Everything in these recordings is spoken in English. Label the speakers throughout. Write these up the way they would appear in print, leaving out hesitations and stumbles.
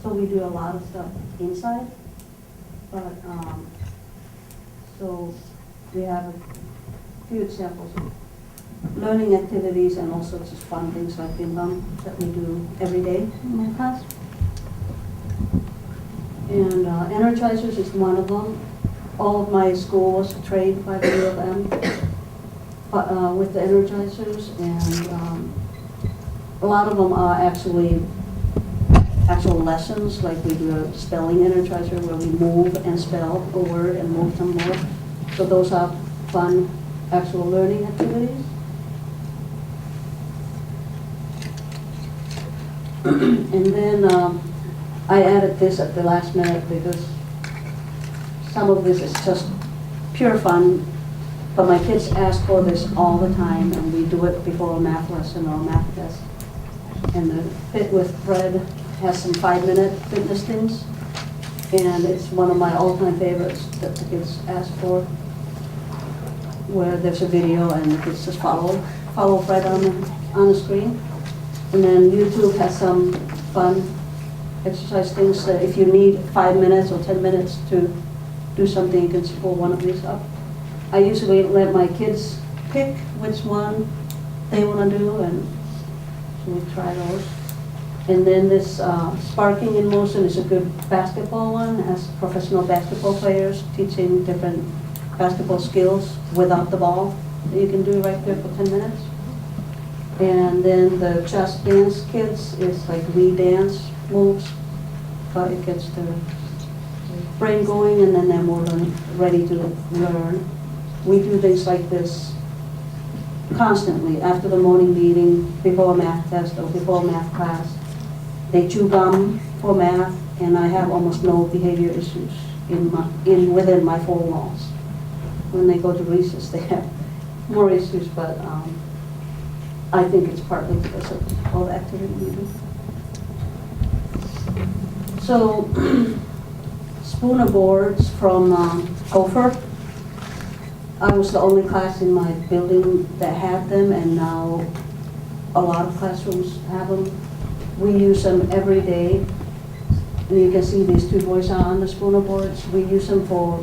Speaker 1: so we do a lot of stuff inside. But, so we have a few examples of learning activities and all sorts of fun things like bim bum that we do every day in my class. And Energizers is one of them. All of my school was trained by the U of M with the Energizers, and a lot of them are actual lessons, like we do a spelling Energizer where we move and spell a word and move some more. So those are fun, actual learning activities. And then I added this at the last minute because some of this is just pure fun, but my kids ask for this all the time, and we do it before a math lesson or a math test. And the Fit with Fred has some 5-minute fitness things, and it's one of my all-time favorites that the kids ask for, where there's a video and the kids just follow Fred on the screen. And then YouTube has some fun exercise things that if you need 5 minutes or 10 minutes to do something, you can pull one of these up. I usually let my kids pick which one they want to do, and so we try those. And then this Sparking in Motion is a good basketball one, as professional basketball players teaching different basketball skills without the ball that you can do right there for 10 minutes. And then the Just Dance Kids is like dance moves, but it gets the brain going, and then they're more ready to learn. We do things like this constantly after the morning meeting, before a math test or before a math class. They chew gum for math, and I have almost no behavior issues within my 4 walls. When they go to recess, they have more issues, but I think it's partly because of all the activity we do. So, Spooner boards from Gopher. I was the only class in my building that had them, and now a lot of classrooms have them. We use them every day. And you can see these 2 boys are on the Spooner boards. We use them for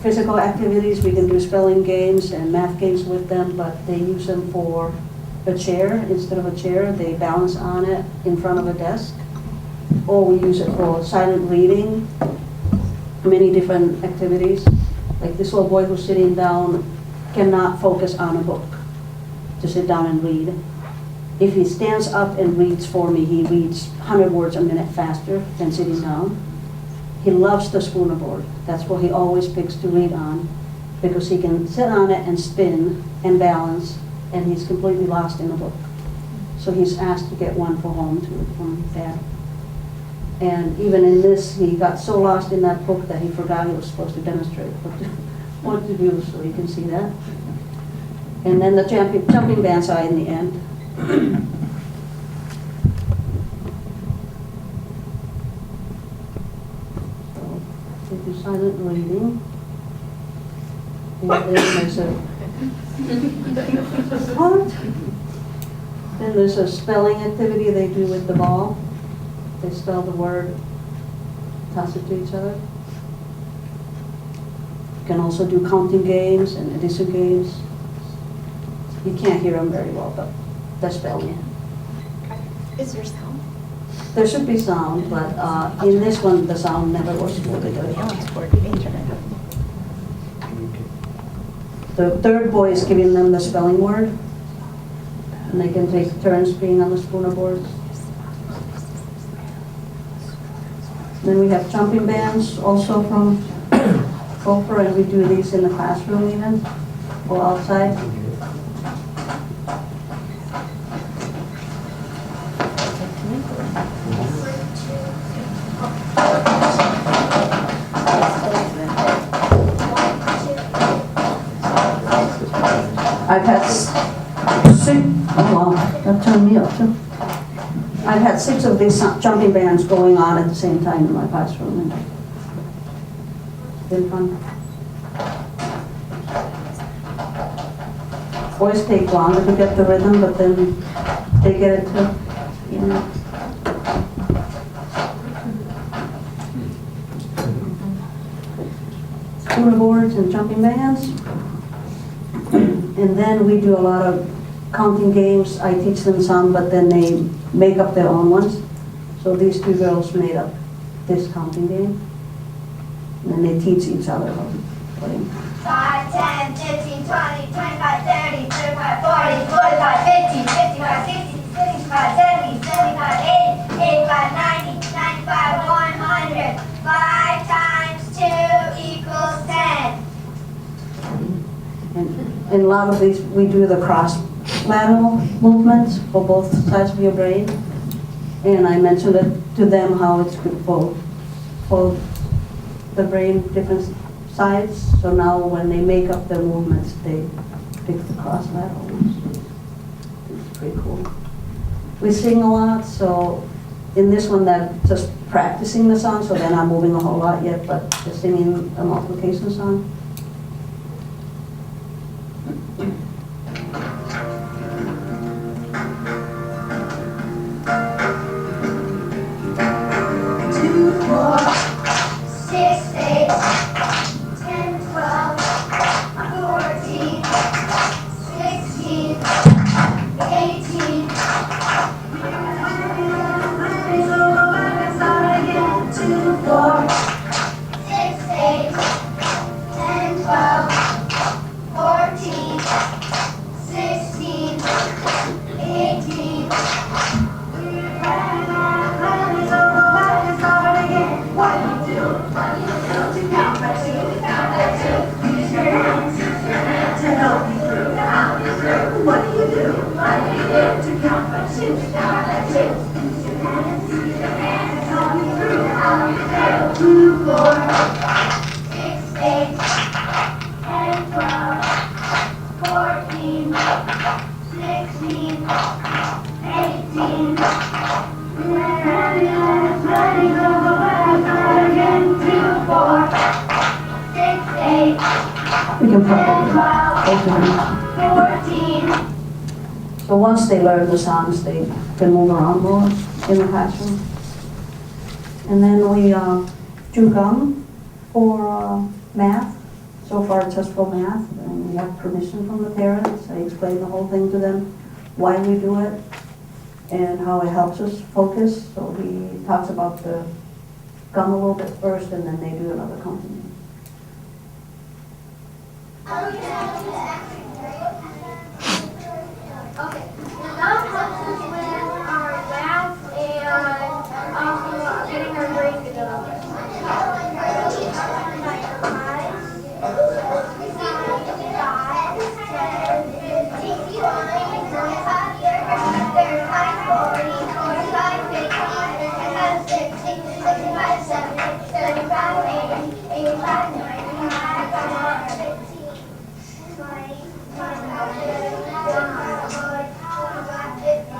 Speaker 1: physical activities. We can do spelling games and math games with them, but they use them for a chair. Instead of a chair, they balance on it in front of a desk. Or we use it for silent reading, many different activities. Like this little boy who's sitting down cannot focus on a book to sit down and read. If he stands up and reads for me, he reads 100 words a minute faster than sitting down. He loves the Spooner board. That's what he always picks to read on, because he can sit on it and spin and balance, and he's completely lost in the book. So he's asked to get one for home too from Dad. And even in this, he got so lost in that book that he forgot he was supposed to demonstrate what to do, so you can see that. And then the jumping bands are in the end. So they do silent reading. And then there's a what? Then there's a spelling activity they do with the ball. They spell the word, toss it to each other. You can also do counting games and addition games. You can't hear them very well, but they're spelling it.
Speaker 2: Is there sound?
Speaker 1: There should be sound, but in this one, the sound never was really good. The third boy is giving them the spelling word, and they can take turns being on the Spooner boards. Then we have jumping bands also from Gopher, and we do these in the classroom even, or outside. I've had 6, oh wow, that turned me up too. I've had 6 of these jumping bands going on at the same time in my classroom, and it's been fun. Boys take longer to get the rhythm, but then they get it too, you know. boomer boards and jumping bands. And then we do a lot of counting games. I teach them some, but then they make up their own ones. So these two girls made up this counting game. And then they teach each other how to play.
Speaker 2: 5, 10, 15, 20, 25, 30, 35, 40, 45, 50, 55, 60, 65, 70, 75, 80, 85, 90, 95, 100. 5 times 2 equals 10.
Speaker 1: And a lot of these, we do the cross-lateral movements for both sides of your brain. And I mentioned it to them how it's good for the brain, different sides. So now when they make up their movements, they pick the cross-lateral ones. It's pretty cool. We sing a lot, so in this one, they're just practicing the song, so they're not moving a whole lot yet, but they're singing a multiplication song. We can So once they learn the songs, they can move around more in the classroom. And then we do gum for math. So far it's just for math, and we have permission from the parents. I explain the whole thing to them, why we do it, and how it helps us focus. So he talks about the gum a little bit first, and then they do another company.
Speaker 2: Okay, that helps us with our math and also getting our brain developed.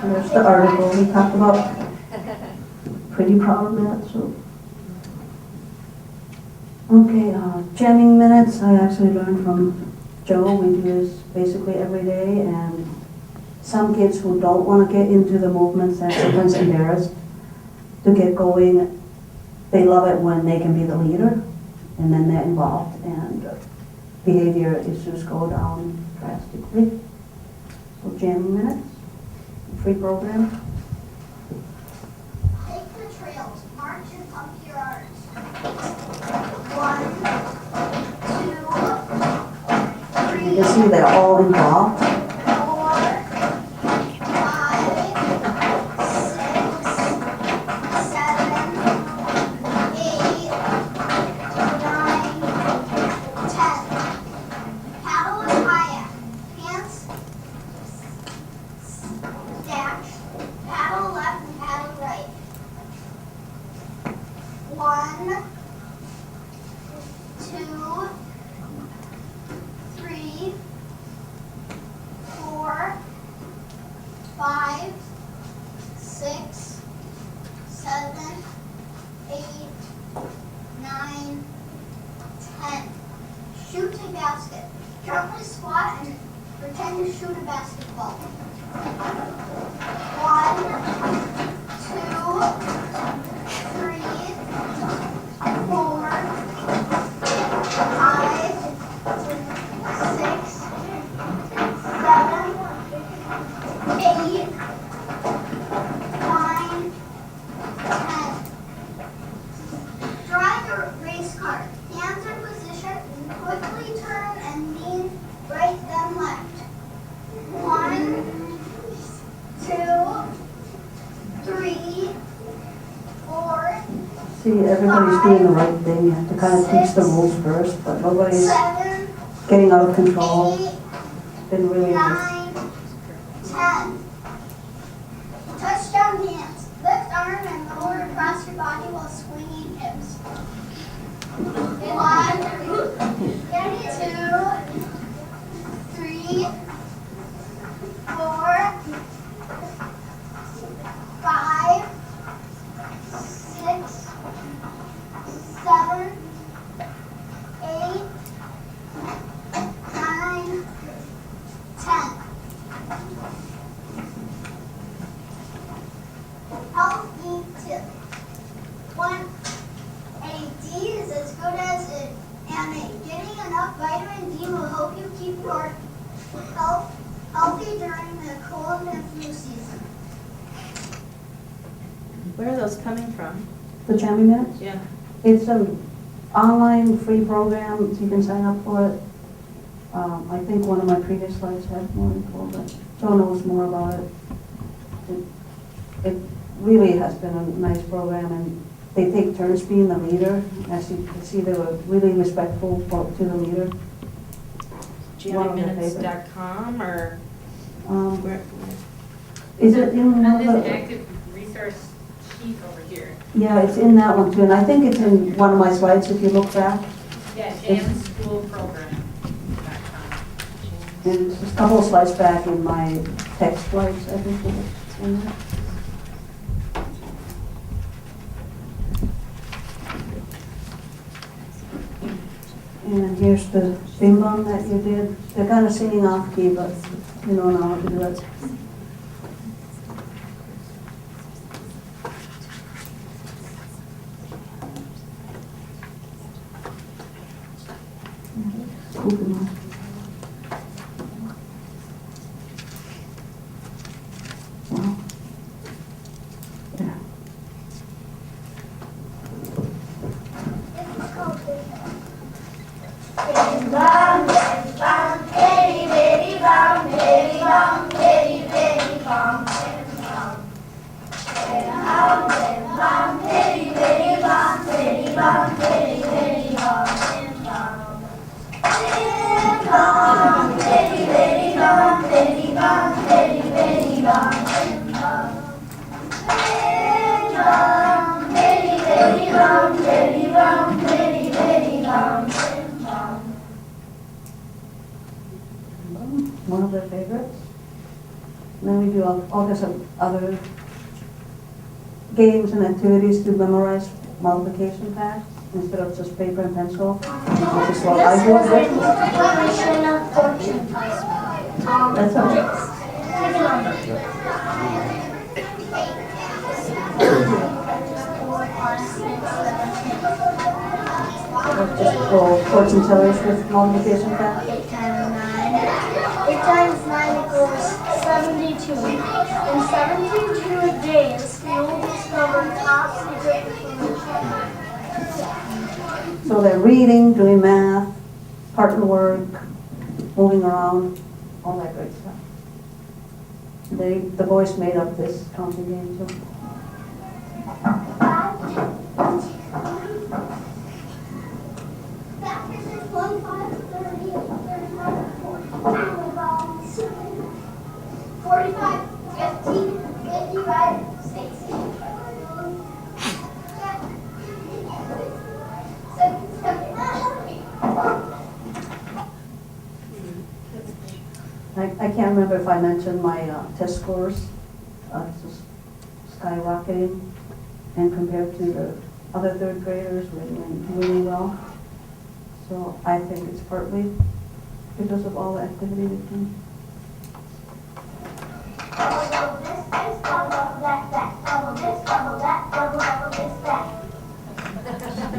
Speaker 1: There's the article we talked about. Pretty proud of that. So, okay, jamming minutes. I actually learned from Joe. We do this basically every day, and some kids who don't want to get into the movements are sometimes embarrassed to get going. They love it when they can be the leader, and then they're involved, and behavior issues go down drastically. So jamming minutes. Free program.
Speaker 2: Take the trails, march and up your arms. 1, 2, 3.
Speaker 1: You can see they're all involved.
Speaker 2: 4, 5, 6, 7, 8, 9, 10. Paddle and kayak. Hands stacked. Paddle left and paddle right. 1, 2, 3, 4, 5, 6, 7, 8, 9, 10. Shoot a basket. Jump and squat and pretend to shoot a basketball. 1, 2, 3, 4, 5,
Speaker 1: see, everybody's doing the right thing. You have to kind of teach the rules first, but nobody's
Speaker 2: 7,
Speaker 1: getting out of control.
Speaker 2: 8,
Speaker 1: It's been really nice.
Speaker 2: 9, 10. Touchdown dance. Lift arm and lower across your body while swinging hips. 1, 2, 3, 4, 5, 6, 7, 8, 9, 10. Health eat tip. 1. A D is as good as an A. Getting enough vitamin D will help you keep your health healthy during the cold and flu season.
Speaker 3: Where are those coming from?
Speaker 1: The Tammy Minutes?
Speaker 3: Yeah.
Speaker 1: It's an online free program. You can sign up for it. I think one of my previous slides had more info, but Joe knows more about it. It really has been a nice program, and they take turns being the leader. As you can see, they were really respectful to the leader.
Speaker 3: GMAminutes.com or where?
Speaker 1: Is it in one
Speaker 4: On
Speaker 1: of
Speaker 4: this
Speaker 1: the,
Speaker 4: active resource sheet over here.
Speaker 1: yeah, it's in that one too, and I think it's in one of my slides if you look back.
Speaker 4: Yeah, jamschoolprogram.com.
Speaker 1: And it's a couple of slides back in my text slides, I think it's in there. And here's the bing bong that you did. They're kind of singing off key, but you know now how to do it. Open up. Wow. There.
Speaker 2: Bitty bum, bitty bitty bum, bitty bum, bitty bitty bum, bitty bum. Bitty bum, bitty bitty bum, bitty bum, bitty bitty bum, bitty bum. Bitty bum, bitty bitty bum, bitty bum, bitty bitty bum, bitty bum. Bitty bum, bitty bitty bum, bitty bum, bitty bitty bum, bitty bum.
Speaker 1: One of their favorites. And then we do all kinds of other games and activities to memorize multiplication facts instead of just paper and pencil, which is what I do with. That's all. Just fortune tellers with multiplication facts.
Speaker 2: 8 times 9. 8 times 9 equals 72. In 72 days, you will discover top secret information.
Speaker 1: So they're reading, doing math, partner work, moving around, all that great stuff. The boys made up this counting game too.
Speaker 2: Back is 25, 30, 35, 45, 50, 55, 60.
Speaker 1: I can't remember if I mentioned my test scores, just skyrocketing, and compared to the other third graders, we're doing really well. So I think it's partly because of all the activity we've done.
Speaker 2: Double this, double that, double this, double that, double this, that.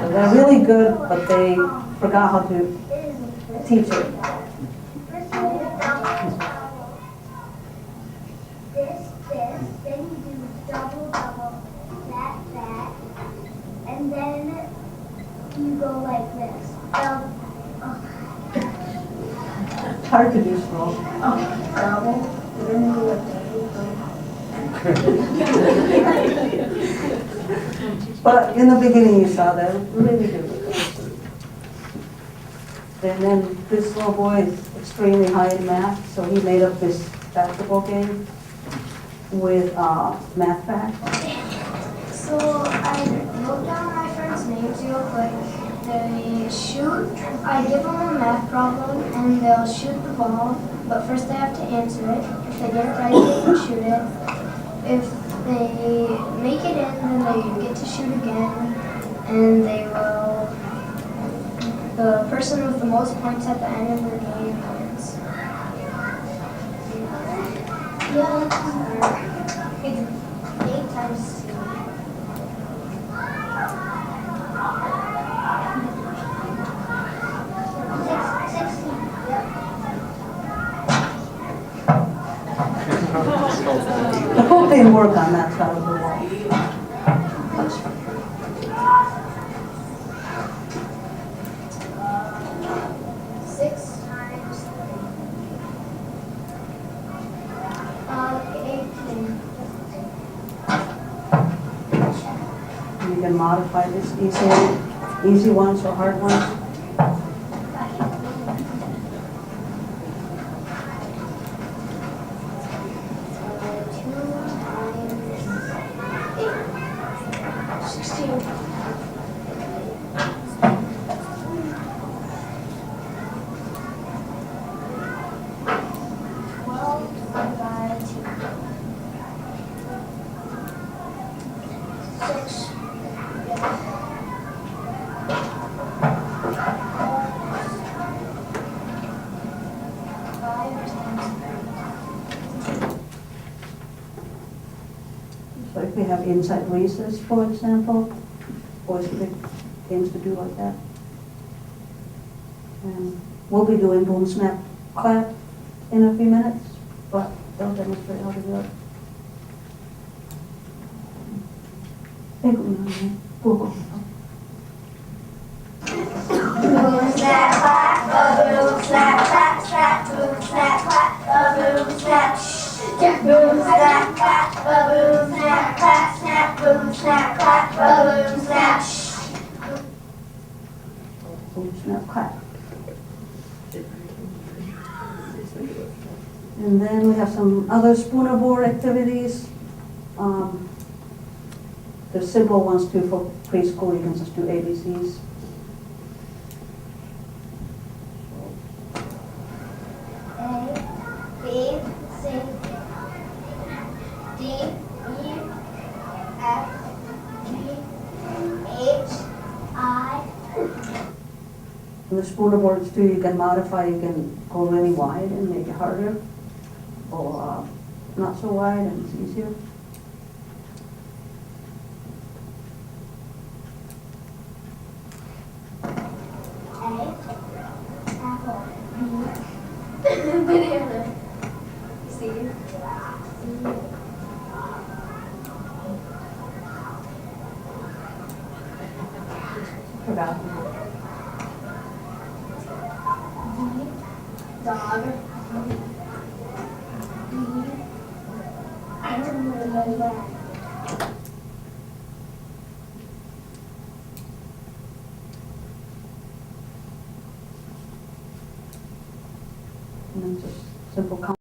Speaker 1: So they're really good, but they forgot how to teach it.
Speaker 2: First you do double, this, then you do double, that, and then you go like this.
Speaker 1: It's hard to do slow. Double. You don't know what double. But in the beginning, you saw that, really good. And then this little boy is extremely high in math, so he made up this basketball game with math facts.
Speaker 2: So I wrote down my friends' names real quick. They shoot, I give them a math problem and they'll shoot the ball, but first they have to answer it. If they get it right, they can shoot it. If they make it in, then they get to shoot again, and they will, the person with the most points at the end of the game wins. Yeah, it's 8 times 2.
Speaker 1: The whole thing worked on that side of the wall.
Speaker 2: 6 times 18.
Speaker 1: You can modify this easy ones or hard ones. So if we have inside races, for example, or things to do like that. And we'll be doing boom, snap, clap in a few minutes, but they'll demonstrate how to do it.
Speaker 2: Boom, snap, clap, boom, snap, clap, snap, boom, snap, clap, boom, snap, boom, snap, clap, boom, snap, clap, snap, boom, snap, clap, boom, snap.
Speaker 1: Boom, snap, clap. And then we have some other spooner board activities. There's simple ones too for preschool. You can just do ABCs.
Speaker 2: A, B, C, D, E, F, G, H, I.
Speaker 1: And the spooner boards too, you can modify. You can go really wide and make it harder, or not so wide and it's easier.
Speaker 2: Apple. Banana. C.
Speaker 1: Forgot.
Speaker 2: Dog. I don't know that.
Speaker 1: And then just simple